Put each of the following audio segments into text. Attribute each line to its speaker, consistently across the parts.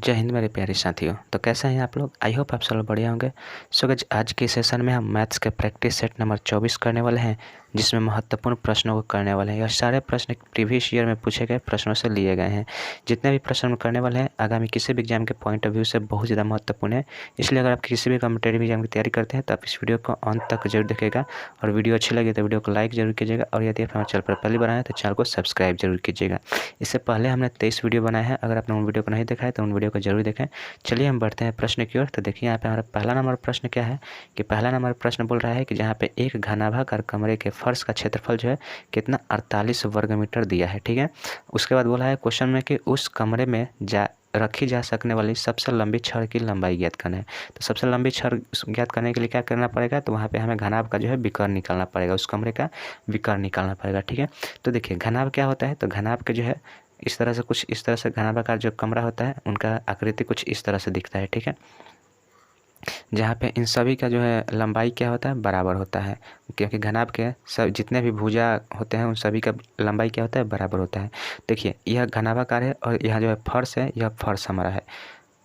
Speaker 1: जय हिंद मेरे प्यारे साथियों। तो कैसे हैं आप लोग? आई होप आप सब लोग बढ़िया होंगे। सो गाइस, आज के सेशन में हम मैथ्स के प्रैक्टिस सेट नंबर 24 करने वाले हैं, जिसमें महत्वपूर्ण प्रश्नों को करने वाले हैं। यह सारे प्रश्न प्रीवियस ईयर में पूछे गए प्रश्नों से लिए गए हैं। जितने भी प्रश्न हम करने वाले हैं आगामी किसी भी एग्जाम के पॉइंट ऑफ व्यू से बहुत ज़्यादा महत्वपूर्ण है। इसलिए अगर आप किसी भी कॉम्पिटेटिव एग्जाम की तैयारी करते हैं तो आप इस वीडियो को अंत तक जरूर देखिएगा, और वीडियो अच्छी लगे तो वीडियो को लाइक जरूर कीजिएगा, और यदि आप हमारे चैनल पर पहली बार आए तो चैनल को सब्सक्राइब जरूर कीजिएगा। इससे पहले हमने 23 वीडियो बनाए हैं, अगर आपने उन वीडियो को नहीं देखा है तो उन वीडियो को जरूर देखें। चलिए हम बढ़ते हैं प्रश्न की ओर। तो देखिए यहाँ पे हमारा पहला नंबर प्रश्न क्या है कि पहला नंबर प्रश्न बोल रहा है कि जहाँ पे एक घनाभाकार कमरे के फर्श का क्षेत्रफल जो है कितना 48 वर्ग मीटर दिया है। ठीक है, उसके बाद बोला है क्वेश्चन में कि उस कमरे में रखी जा सकने वाली सबसे लंबी छड़ की लंबाई ज्ञात करना है। तो सबसे लंबी छड़ ज्ञात करने के लिए क्या करना पड़ेगा, तो वहाँ पे हमें घनाभ का जो है विकर्ण निकालना पड़ेगा, उस कमरे का विकर्ण निकालना पड़ेगा। ठीक है, तो देखिए घनाभ क्या होता है, तो घनाभ के जो है इस तरह से कुछ इस तरह से घनाभाकार जो कमरा होता है उनका आकृति कुछ इस तरह से दिखता है। ठीक है, जहाँ पे इन सभी का जो है लंबाई क्या होता है, बराबर होता है, क्योंकि घनाभ के सब जितने भी भुजा होते हैं उन सभी का लंबाई क्या होता है, बराबर होता है। देखिए यह घनाभाकार है और यह जो है फर्श है, यह फर्श हमारा है।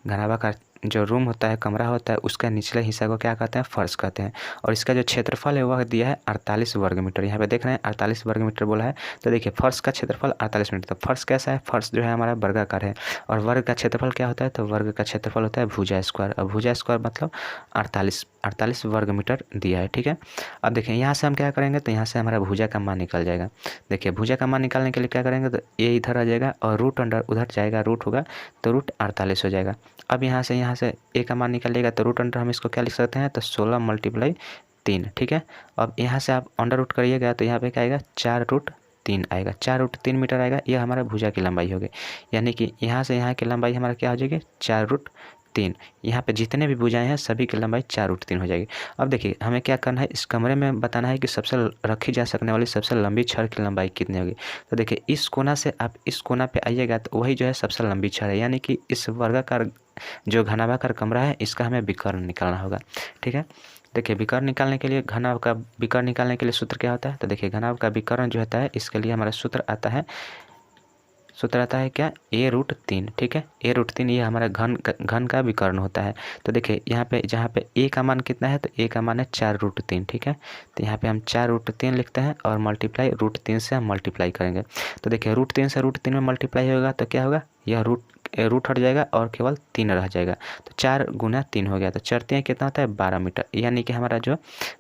Speaker 1: घनाभाकार जो रूम होता है, कमरा होता है, उसका निचले हिस्सा को क्या कहते हैं, फर्श कहते हैं। और इसका जो क्षेत्रफल है वह दिया है 48 वर्ग मीटर। यहाँ पे देख रहे हैं 48 वर्ग मीटर बोला है। तो देखिए फर्श का क्षेत्रफल 48 मीटर। तो फर्श कैसा है, फर्श जो है हमारा वर्गाकार है, और वर्ग का क्षेत्रफल क्या होता है, तो वर्ग का क्षेत्रफल होता है भुजा स्क्वायर, और भुजा स्क्वायर मतलब 48 वर्ग मीटर दिया है। ठीक है, अब देखिए यहाँ से हम क्या करेंगे, तो यहाँ से हमारा भुजा का मान निकल जाएगा। देखिए भुजा का मान निकालने के लिए क्या करेंगे, तो ये इधर आ जाएगा और रूट अंडर उधर जाएगा, रूट होगा तो रूट 48 हो जाएगा। अब यहाँ से ए का मान निकालिएगा तो रूट अंडर हम इसको क्या लिख सकते हैं, तो 16 × 3। ठीक है, अब यहाँ से आप अंडर रूट करिएगा तो यहाँ पे क्या आएगा, 4√3 आएगा, 4√3 मीटर आएगा। यह हमारा भुजा की लंबाई होगी, यानी कि यहाँ से यहाँ की लंबाई हमारा क्या हो जाएगी, 4√3। यहाँ पे जितने भी भुजाएं हैं सभी की लंबाई 4√3 हो जाएगी। अब देखिए हमें क्या करना है, इस कमरे में बताना है कि सबसे रखी जा सकने वाली सबसे लंबी छड़ की लंबाई कितनी होगी। तो देखिए इस कोना से आप इस कोना पे आइएगा तो वही जो है सबसे लंबी छड़ है, यानी कि इस वर्गाकार जो घनाभाकार कमरा है इसका हमें विकर्ण निकालना होगा। ठीक है, देखिए विकर्ण निकालने के लिए घनाभ का विकर्ण निकालने के लिए सूत्र क्या होता है, तो देखिए घनाभ का विकर्ण जो होता है इसके लिए हमारा सूत्र आता है क्या, a√3। ठीक है, a√3 ये हमारा घन का विकर्ण होता है। तो देखिए यहाँ पे जहाँ पे a का मान कितना है, तो a का मान है 4√3। ठीक है, तो यहाँ पे हम 4√3 लिखते हैं और मल्टीप्लाई √3 से हम मल्टीप्लाई करेंगे। तो देखिए √3 से √3 में मल्टीप्लाई होगा तो क्या होगा, यह रूट हट जाएगा और केवल 3 रह जाएगा, तो 4 × 3 हो गया। तो चरते हैं कितना होता है, 12 मीटर, यानी कि हमारा जो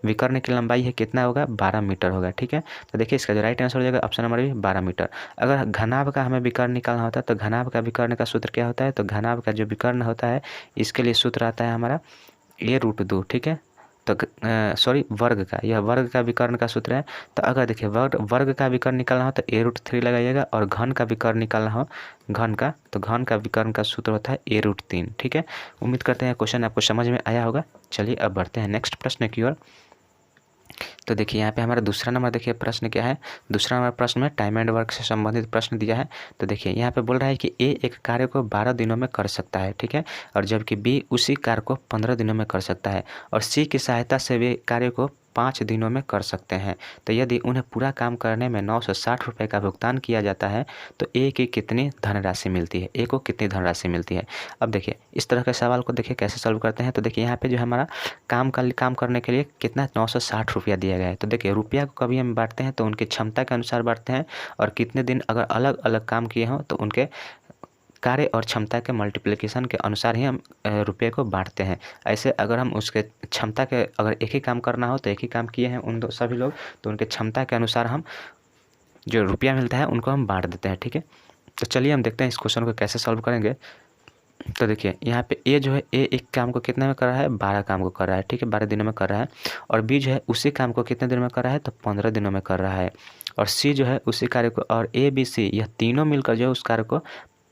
Speaker 1: विकर्ण की लंबाई है कितना होगा, 12 मीटर होगा। ठीक है, तो देखिए इसका जो राइट आंसर हो जाएगा ऑप्शन नंबर बी, 12 मीटर। अगर घनाभ का हमें विकर्ण निकालना होता है तो घनाभ का विकर्ण का सूत्र क्या होता है, तो घनाभ का जो विकर्ण होता है इसके लिए सूत्र आता है हमारा a√2। ठीक है, तो सॉरी वर्ग का, यह वर्ग का विकर्ण का सूत्र है। तो अगर देखिए वर्ग का विकर्ण निकालना हो तो a√3 लगाइएगा, और घन का विकर्ण निकालना हो घन का, तो घन का विकर्ण का सूत्र होता है a√3। ठीक है, उम्मीद करते हैं क्वेश्चन आपको समझ में आया होगा। चलिए अब बढ़ते हैं नेक्स्ट प्रश्न की ओर। तो देखिए यहाँ पे हमारा दूसरा नंबर, देखिए प्रश्न क्या है, दूसरा नंबर प्रश्न में टाइम एंड वर्क से संबंधित प्रश्न दिया है। तो देखिए यहाँ पे बोल रहा है कि ए एक कार्य को 12 दिनों में कर सकता है। ठीक है, और जबकि बी उसी कार्य को 15 दिनों में कर सकता है, और सी की सहायता से वे कार्य को 5 दिनों में कर सकते हैं। तो यदि उन्हें पूरा काम करने में 960 रुपये का भुगतान किया जाता है तो ए की कितनी धनराशि मिलती है, ए को कितनी धनराशि मिलती है। अब देखिए इस तरह के सवाल को देखिए कैसे सॉल्व करते हैं। तो देखिए यहाँ पे जो हमारा काम करने के लिए कितना 960 रुपया दिया गया है। तो देखिए रुपया को कभी हम बांटते हैं तो उनकी क्षमता के अनुसार बांटते हैं, और कितने दिन अगर अलग अलग काम किए हों तो उनके कार्य और क्षमता के मल्टीप्लिकेशन के अनुसार ही हम रुपये को बांटते हैं। ऐसे अगर हम उसके क्षमता के अगर एक ही काम करना हो तो एक ही काम किए हैं उन दो सभी लोग, तो उनके क्षमता के अनुसार हम जो रुपया मिलता है उनको हम बांट देते हैं। ठीक है, तो चलिए हम देखते हैं इस क्वेश्चन को कैसे सॉल्व करेंगे। तो देखिए यहाँ पे ए जो है, ए एक काम को कितने में कर रहा है, 12 काम को कर रहा है। ठीक है, 12 दिनों में कर रहा है। और बी जो है उसी काम को कितने दिनों में कर रहा है, तो 15 दिनों में कर रहा है। और सी जो है उसी कार्य को, और ए बी सी यह तीनों मिलकर जो है उस कार्य को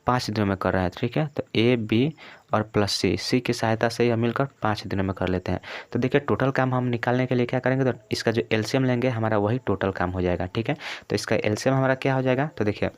Speaker 1: 5 दिनों में कर रहा है। ठीक है, तो ए बी और प्लस सी की सहायता से यह मिलकर 5 दिनों में कर लेते हैं। तो देखिए टोटल काम हम निकालने के लिए क्या करेंगे, तो इसका जो एलसीएम लेंगे हमारा वही टोटल काम हो जाएगा। ठीक है, तो इसका एलसीएम हमारा क्या हो जाएगा, तो देखिए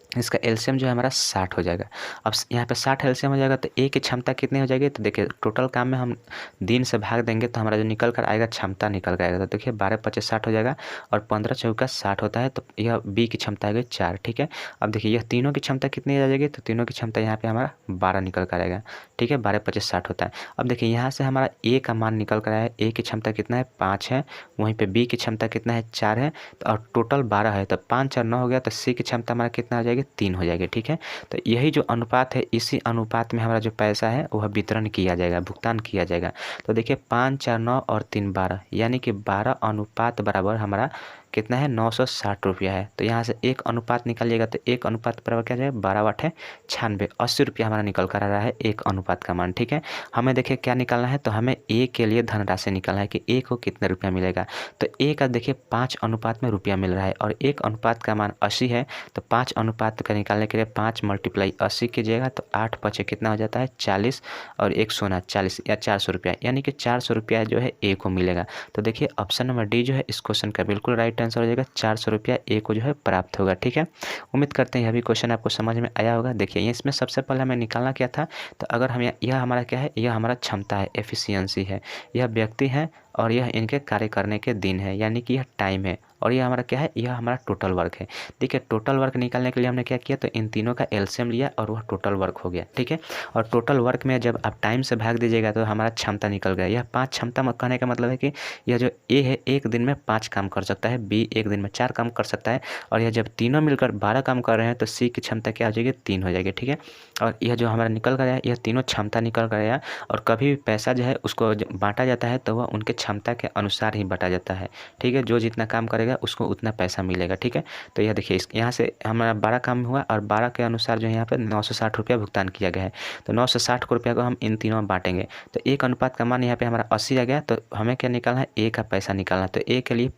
Speaker 1: इसका एलसीएम जो है हमारा 60 हो जाएगा। अब यहाँ पे 60 एलसीएम हो जाएगा तो ए की क्षमता कितनी हो जाएगी, तो देखिए टोटल काम में हम दिन से भाग देंगे तो हमारा जो निकल कर आएगा क्षमता निकल कर आएगा। तो देखिए 12×5 = 60 हो जाएगा और 15×4 = 60 होता है। तो यह बी की क्षमता आ गई 4, ठीक है। अब देखिए यह तीनों की क्षमता कितनी आ जाएगी, तो तीनों की क्षमता यहाँ पे हमारा 12 निकल कर आएगा, ठीक है। 12×5 = 60 होता है। अब देखिए यहाँ से हमारा ए का मान निकल कर आया, ए की क्षमता कितना है 5 है, वहीं पर बी की क्षमता कितना है 4 है, और टोटल 12 है। तो 5 और 9 हो गया, तो सी की क्षमता हमारा कितना हो जाएगी 3 हो जाएगी, ठीक है। तो यही जो अनुपात है, इसी अनुपात में हमारा जो पैसा है वह वितरण किया जाएगा, भुगतान किया जाएगा। तो देखिए 5, 4, 9 और 3, 12, यानी कि 12 अनुपात बराबर हमारा कितना है 960 रुपया है। तो यहाँ से एक अनुपात निकालिएगा तो एक अनुपात बराबर क्या जाएगा 12×8 = 96, 80 रुपया हमारा निकल कर आ रहा है एक अनुपात का मान, ठीक है। हमें देखिए क्या निकालना है, तो हमें ए के लिए धनराशि निकालना है कि ए को कितने रुपया मिलेगा। तो ए का देखिए 5 अनुपात में रुपया मिल रहा है और एक अनुपात का मान 80 है। तो 5 अनुपात का निकालने के लिए 5 × 80 कीजिएगा तो 8×5 कितना हो जाता है 40, और 1 सोना 40 या 400 रुपया, यानी कि 400 रुपया जो है ए को मिलेगा। तो देखिए ऑप्शन नंबर डी जो है इस क्वेश्चन का बिल्कुल राइट आंसर हो जाएगा, 400 रुपया ए को जो है प्राप्त होगा, ठीक है। उम्मीद करते हैं यह भी क्वेश्चन आपको समझ में आया होगा। देखिए इसमें सबसे पहले हमें निकालना क्या था, तो अगर हम यह हमारा क्या है, यह हमारा क्षमता है, एफिशिएंसी है, यह व्यक्ति है और यह इनके कार्य करने के दिन है, यानी कि यह टाइम है, और यह हमारा क्या है, यह हमारा टोटल वर्क है। देखिए टोटल वर्क निकालने के लिए हमने क्या किया, तो इन तीनों का एलसीएम लिया और वह टोटल वर्क हो गया, ठीक है। और टोटल वर्क में जब आप टाइम से भाग दीजिएगा तो हमारा क्षमता निकल गया। यह 5 क्षमता कहने का मतलब है कि यह जो ए है एक दिन में 5 काम कर सकता है, बी एक दिन में 4 काम कर सकता है, और यह जब तीनों मिलकर 12 काम कर रहे हैं तो सी की क्षमता क्या हो जाएगी 3 हो जाएगी, ठीक है। और यह जो हमारा निकल गया है, यह तीनों क्षमता निकल गया। और कभी भी पैसा जो है उसको बांटा जाता है तो वह उनके क्षमता के अनुसार ही बांटा जाता है, ठीक है। जो जितना काम करेगा उसको उतना पैसा मिलेगा, ठीक है। तो यह देखिए यहाँ से हमारा 12 काम हुआ और 12 के अनुसार जो यहाँ पे 960 रुपया भुगतान किया गया है। तो 960 रुपया को हम इन तीनों में बांटेंगे तो एक अनुपात का मान यहाँ पे हमारा 80 आ गया। तो हमें क्या निकालना है, ए का पैसा निकालना है। तो ए के लिए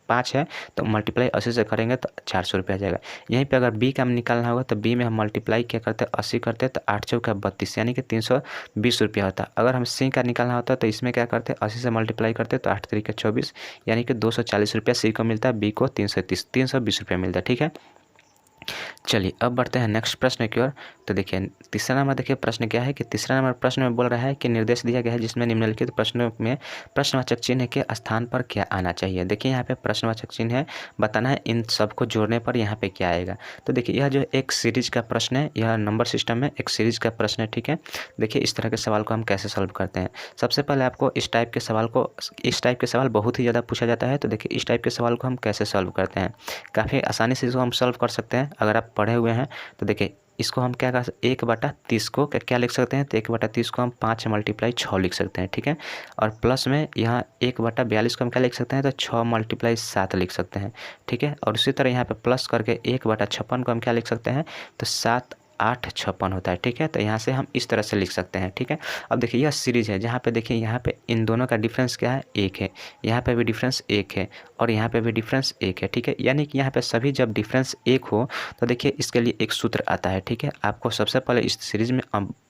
Speaker 1: 5 है, तो मल्टीप्लाई 80 से करेंगे तो 400 रुपया आ जाएगा। यहीं पे अगर बी का निकालना होगा तो बी में हम मल्टीप्लाई क्या करते हैं 80 करते हैं, तो 8×4 = 32, यानी कि 320 रुपया होता है। अगर हम सी का निकालना होता है तो इसमें क्या करते हैं 80 से मल्टीप्लाई करते हैं तो 8×3 = 24, यानी कि 240 रुपया सी को मिलता है, बी को 320 रुपया मिलता है, ठीक है। चलिए अब बढ़ते हैं नेक्स्ट प्रश्न की ओर। तो देखिए तीसरा नंबर, देखिए प्रश्न क्या है कि तीसरा नंबर प्रश्न में बोल रहा है कि निर्देश दिया गया है जिसमें निम्नलिखित प्रश्नों में प्रश्नवाचक चिन्ह के स्थान पर क्या आना चाहिए। देखिए यहाँ पे प्रश्नवाचक चिन्ह है, बताना है इन सबको जोड़ने पर यहाँ पे क्या आएगा। तो देखिए यह जो एक सीरीज का प्रश्न है, यह नंबर सिस्टम में एक सीरीज का प्रश्न है, ठीक है। देखिए इस तरह के सवाल को हम कैसे सॉल्व करते हैं। सबसे पहले आपको इस टाइप के सवाल बहुत ही ज़्यादा पूछा जाता है। तो देखिए इस टाइप के सवाल को हम कैसे सॉल्व करते हैं, काफ़ी आसानी से इसको हम सॉल्व कर सकते हैं अगर आप पढ़े हुए हैं। तो देखिए इसको हम क्या कर सकते, 1/30 को क्या लिख सकते हैं, तो 1/30 को हम 5 × 6 लिख सकते हैं, ठीक है। और प्लस में यहाँ 1/42 को हम क्या लिख सकते हैं, तो 6 × 7 लिख सकते हैं, ठीक है। और उसी तरह यहाँ पे प्लस करके 1/56 को हम क्या लिख सकते हैं, तो 7, 8, 56 होता है, ठीक है। तो यहाँ से हम इस तरह से लिख सकते हैं, ठीक है। अब देखिए यह सीरीज है जहाँ पे देखिए यहाँ पे इन दोनों का डिफरेंस क्या है 1 है, यहाँ पे भी डिफरेंस 1 है और यहाँ पे भी डिफरेंस 1 है, ठीक है। यानी कि यहाँ पे सभी जब डिफरेंस 1 हो तो देखिए इसके लिए एक सूत्र आता है, ठीक है। आपको सबसे पहले इस सीरीज में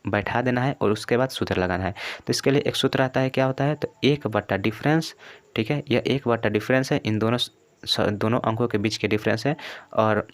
Speaker 1: बैठा देना है और उसके बाद सूत्र लगाना है। तो इसके लिए एक सूत्र आता है, क्या होता है, तो 1/डिफरेंस, ठीक है। यह 1/डिफरेंस है, इन दोनों अंकों के बीच के डिफरेंस है, और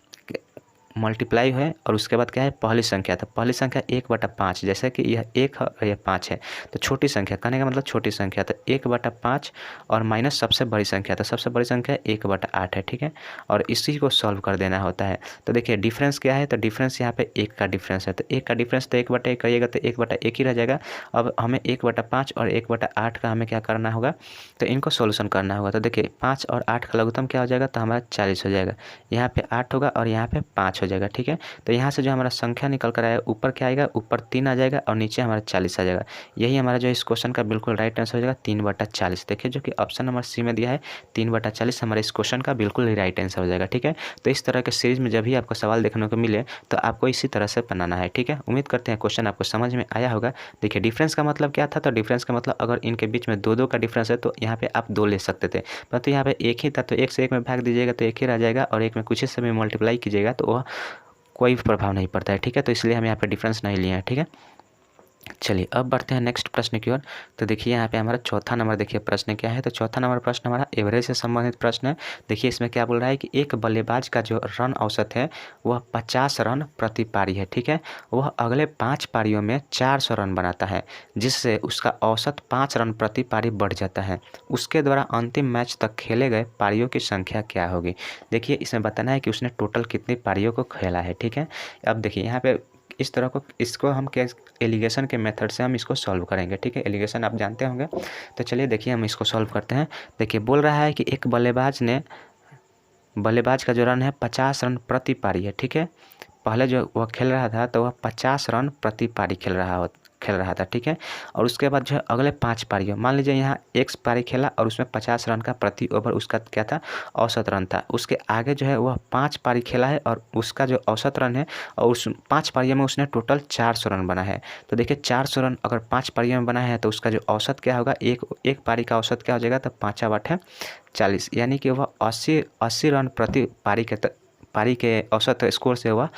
Speaker 1: मल्टीप्लाई है और उसके बाद क्या है पहली संख्या। तो पहली संख्या 1/5, जैसे कि यह 1 है और यह 5 है, तो छोटी संख्या कहने का मतलब छोटी संख्या, तो 1/5 और माइनस सबसे बड़ी संख्या, तो सबसे बड़ी संख्या 1/8 है, ठीक है। और इसी को सॉल्व कर देना होता है। तो देखिए डिफरेंस क्या है, तो डिफरेंस यहाँ पे 1 का डिफरेंस है, तो 1 का डिफरेंस तो 1/1 करिएगा तो 1/1 ही रह जाएगा। अब हमें 1/5 और 1/8 का हमें क्या करना होगा, तो इनको सोल्यूशन करना होगा। तो देखिए 5 और 8 का लघुत्तम क्या हो जाएगा, तो हमारा 40 हो जाएगा। यहाँ पे 8 होगा और यहाँ पे 5 हो जाएगा, ठीक है। तो यहाँ से जो हमारा संख्या निकल कर आएगा, ऊपर क्या आएगा, ऊपर 3 आ जाएगा और नीचे हमारा 40 आ जाएगा। यही हमारा जो इस क्वेश्चन का बिल्कुल राइट आंसर हो जाएगा 3/40। देखिए जो कि ऑप्शन नंबर सी में दिया है 3/40 हमारे इस क्वेश्चन का बिल्कुल ही राइट आंसर हो जाएगा, ठीक है। तो इस तरह के सीरीज में जब भी आपको सवाल देखने को मिले तो आपको इसी तरह से बनाना है, ठीक है। उम्मीद करते हैं क्वेश्चन आपको समझ में आया होगा। देखिए डिफरेंस का मतलब क्या था, तो डिफरेंस का मतलब अगर इनके बीच में 2-2 का डिफरेंस है तो यहाँ पे आप 2 ले सकते थे, परंतु यहाँ पे 1 ही था, तो 1 से 1 में भाग दीजिएगा तो 1 ही रह जाएगा, और 1 में कुछ हिस्से में मल्टीप्लाई कीजिएगा तो वह कोई प्रभाव नहीं पड़ता है, ठीक है। तो इसलिए हम यहाँ पे डिफरेंस नहीं लिए हैं, ठीक है। चलिए अब बढ़ते हैं नेक्स्ट प्रश्न की ओर। तो देखिए यहाँ पे हमारा चौथा नंबर, देखिए प्रश्न क्या है। तो चौथा नंबर प्रश्न हमारा एवरेज से संबंधित प्रश्न है। देखिए इसमें क्या बोल रहा है कि एक बल्लेबाज का जो रन औसत है वह 50 रन प्रति पारी है, ठीक है। वह अगले 5 पारियों में 400 रन बनाता है, जिससे उसका औसत 5 रन प्रति पारी बढ़ जाता है। उसके द्वारा अंतिम मैच तक खेले गए पारियों की संख्या क्या होगी। देखिए इसमें बताना है कि उसने टोटल कितनी पारियों को खेला है, ठीक है। अब देखिए यहाँ पे इस तरह को, इसको हम क्या एलिगेशन के मेथड से हम इसको सॉल्व करेंगे, ठीक है। एलिगेशन आप जानते होंगे। तो चलिए देखिए हम इसको सॉल्व करते हैं। देखिए बोल रहा है कि एक बल्लेबाज का जो रन है 50 रन प्रति पारी है, ठीक है। पहले जो वह खेल रहा था तो वह 50 रन प्रति पारी खेल रहा था, ठीक है। और उसके बाद जो है अगले 5 पारियों, मान लीजिए यहाँ एक पारी खेला और उसमें 50 रन का प्रति ओवर उसका क्या था, औसत रन था। उसके आगे जो है वह 5 पारी खेला है और उसका जो औसत रन है, और उस 5 पारियों में उसने टोटल 400 रन बना है। तो देखिए 400 रन अगर 5 पारियों में बना है तो उसका जो औसत क्या होगा, एक पारी का औसत क्या हो जाएगा, तो 5×8=40, यानी कि वह 80 रन प्रति पारी के औसत स्कोर से वह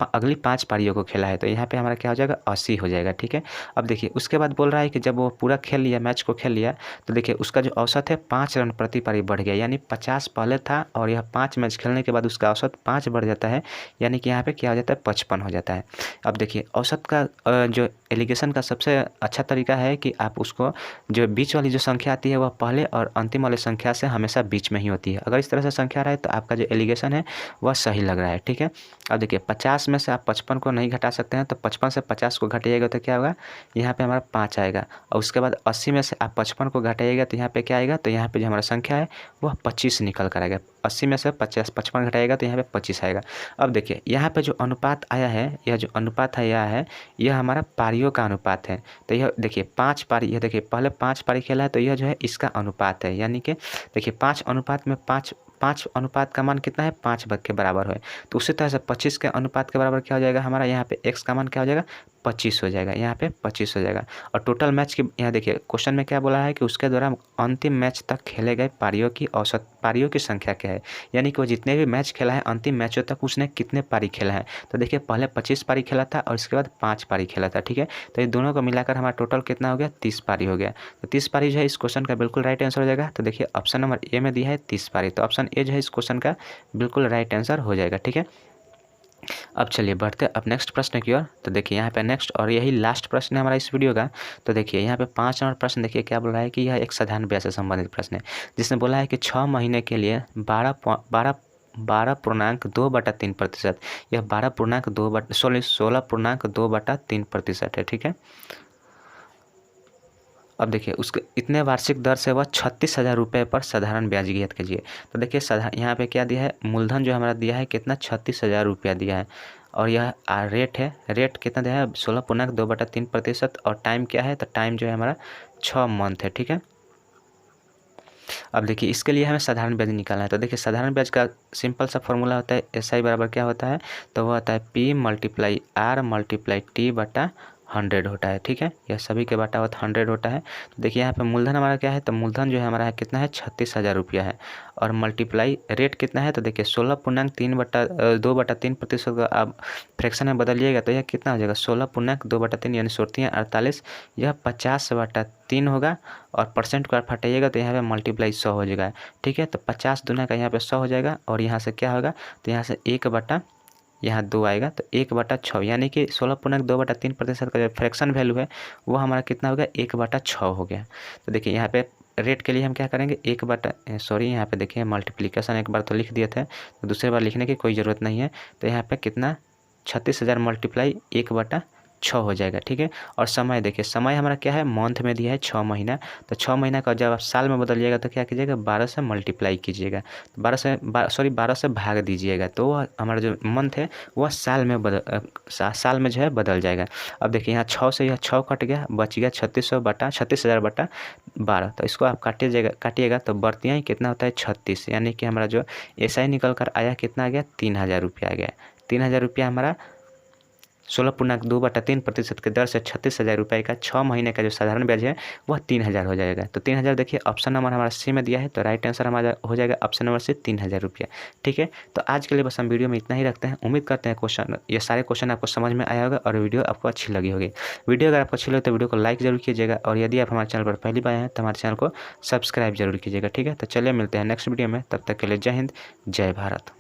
Speaker 1: अगली 5 पारियों को खेला है। तो यहाँ पे हमारा क्या हो जाएगा, 80 हो जाएगा, ठीक है। अब देखिए उसके बाद बोल रहा है कि जब वो पूरा खेल लिया, मैच को खेल लिया, तो देखिए उसका जो औसत है 5 रन प्रति पारी बढ़ गया, यानी 50 पहले था और यह 5 मैच खेलने के बाद उसका औसत 5 बढ़ जाता है, यानी कि यहाँ पे क्या हो जाता है, 55 हो जाता है। अब देखिए औसत का जो एलिगेशन का सबसे अच्छा तरीका है कि आप उसको, जो बीच वाली जो संख्या आती है वह पहले और अंतिम वाली संख्या से हमेशा बीच में ही होती है। अगर इस तरह से संख्या रहे तो आपका जो एलिगेशन है वह सही लग रहा है, ठीक है। अब देखिए 50 में से आप 55 को नहीं घटा सकते हैं, तो 55 से 50 को घटाइएगा तो क्या होगा, यहाँ पे हमारा 5 आएगा। और उसके बाद 80 में से आप 55 को घटाइएगा तो यहाँ पे क्या आएगा, तो यहाँ पे जो हमारा संख्या है वह 25 निकल कर आएगा। 80 में से 55 घटाएगा तो यहाँ पे 25 आएगा। अब देखिए यहाँ पे जो अनुपात आया है, यह जो अनुपात आया है यह हमारा पारियों का अनुपात है। तो यह देखिए 5 पारी, यह देखिए पहले 5 पारी खेला है तो यह जो है इसका अनुपात है, यानी कि देखिए 5 अनुपात में 5 अनुपात का मान कितना है, 5 के बराबर है। तो उसी तरह से 25 के अनुपात के बराबर क्या हो जाएगा हमारा, यहाँ पे x का मान क्या हो जाएगा, 25 हो जाएगा, यहाँ पे 25 हो जाएगा। और टोटल मैच की, यहाँ देखिए क्वेश्चन में क्या बोला है कि उसके द्वारा अंतिम मैच तक खेले गए पारियों की संख्या क्या है, यानी कि वो जितने भी मैच खेला है अंतिम मैचों तक उसने कितने पारी खेला है। तो देखिए पहले 25 पारी खेला था और इसके बाद 5 पारी खेला था, ठीक है। तो ये दोनों को मिलाकर हमारा टोटल कितना हो गया, 30 पारी हो गया। तो 30 पारी जो है इस क्वेश्चन का बिल्कुल राइट आंसर हो जाएगा। तो देखिए ऑप्शन नंबर ए में दिया है 30 पारी, तो ऑप्शन ए जो है इस क्वेश्चन का बिल्कुल राइट आंसर हो जाएगा, ठीक है। अब चलिए बढ़ते अब नेक्स्ट प्रश्न की ओर। तो देखिए यहाँ पे नेक्स्ट और यही लास्ट प्रश्न है हमारा इस वीडियो का। तो देखिए यहाँ पे 5 नंबर प्रश्न देखिए क्या बोल रहा है कि यह एक साधारण ब्याज से संबंधित प्रश्न है, जिसने बोला है कि 6 महीने के लिए 12.2/3%, यह 16.2/3% है, ठीक है। अब देखिए उसके इतने वार्षिक दर से वह 36,000 रुपये पर साधारण ब्याज ज्ञात कीजिए। तो देखिए यहाँ पे क्या दिया है, मूलधन जो हमारा दिया है कितना, 36,000 रुपया दिया है। और यह रेट है, रेट कितना दिया है, 16.2/3%। और टाइम क्या है, तो टाइम जो है हमारा 6 मंथ है, ठीक है। अब देखिए इसके लिए हमें साधारण ब्याज निकालना है। तो देखिए साधारण ब्याज का सिंपल सा फॉर्मूला होता है, SI बराबर क्या होता है, तो वह होता है P × R × T/100 होता है, ठीक है। यह सभी के बटा हुआ 100 होता है। तो देखिए यहाँ पे मूलधन हमारा क्या है, तो मूलधन जो है हमारा है कितना है, 36,000 रुपया है। और मल्टीप्लाई रेट कितना है, तो देखिए 16.2/3% का आप फ्रैक्शन में बदलिएगा तो यह कितना हो जाएगा, 16.2/3 यानी 48। यह 50/3 होगा। और परसेंट को आप हटाइएगा तो यहाँ पे मल्टीप्लाई 100 हो जाएगा, ठीक है। तो 50 दूना का यहाँ पे 100 हो जाएगा। और यहाँ से क्या होगा, तो यहाँ से 1/, यहाँ 2 आएगा तो 1/6, यानी कि 16.2/3% का जो फ्रैक्शन वैल्यू है वो हमारा कितना हो गया, 1/6 हो गया। तो देखिए यहाँ पे रेट के लिए हम क्या करेंगे, यहाँ पे देखिए मल्टीप्लिकेशन एक बार तो लिख दिए थे, तो दूसरी बार लिखने की कोई ज़रूरत नहीं है। तो यहाँ पे कितना, 36,000 × 1/6 हो जाएगा, ठीक है। और समय देखिए, समय हमारा क्या है, मंथ में दिया है 6 महीना। तो 6 महीना का जब आप साल में बदलिएगा तो क्या कीजिएगा, 12 से मल्टीप्लाई कीजिएगा, 12 से भाग दीजिएगा, तो वह हमारा जो मंथ है वह साल में जो है बदल जाएगा। अब देखिए यहाँ 6 से यह 6 कट गया, बच गया 36,000/12। तो इसको आप काटिएगा तो बढ़तियाँ कितना होता है, 36, यानी कि हमारा जो SI निकल कर आया कितना आ गया, 3,000 रुपया आ गया। 3,000 रुपया हमारा 16.2/3% की दर से 36,000 रुपये का 6 महीने का जो साधारण ब्याज है वह 3,000 हो जाएगा। तो 3,000 देखिए ऑप्शन नंबर हमारा सी में दिया है, तो राइट आंसर हमारा हो जाएगा ऑप्शन नंबर सी 3,000 रुपया। ठीक है, तो आज के लिए बस हम वीडियो में इतना ही रखते हैं। उम्मीद करते हैं क्वेश्चन, ये सारे क्वेश्चन आपको समझ में आया होगा और वीडियो आपको अच्छी लगी होगी। वीडियो अगर आपको अच्छी लगे तो वीडियो को लाइक जरूर कीजिएगा, और यदि आप हमारे चैनल पर पहली बार आए हैं तो हमारे चैनल को सब्सक्राइब जरूर कीजिएगा। ठीक है, तो चलिए मिलते हैं नेक्स्ट वीडियो में, तब तक के लिए जय हिंद, जय भारत।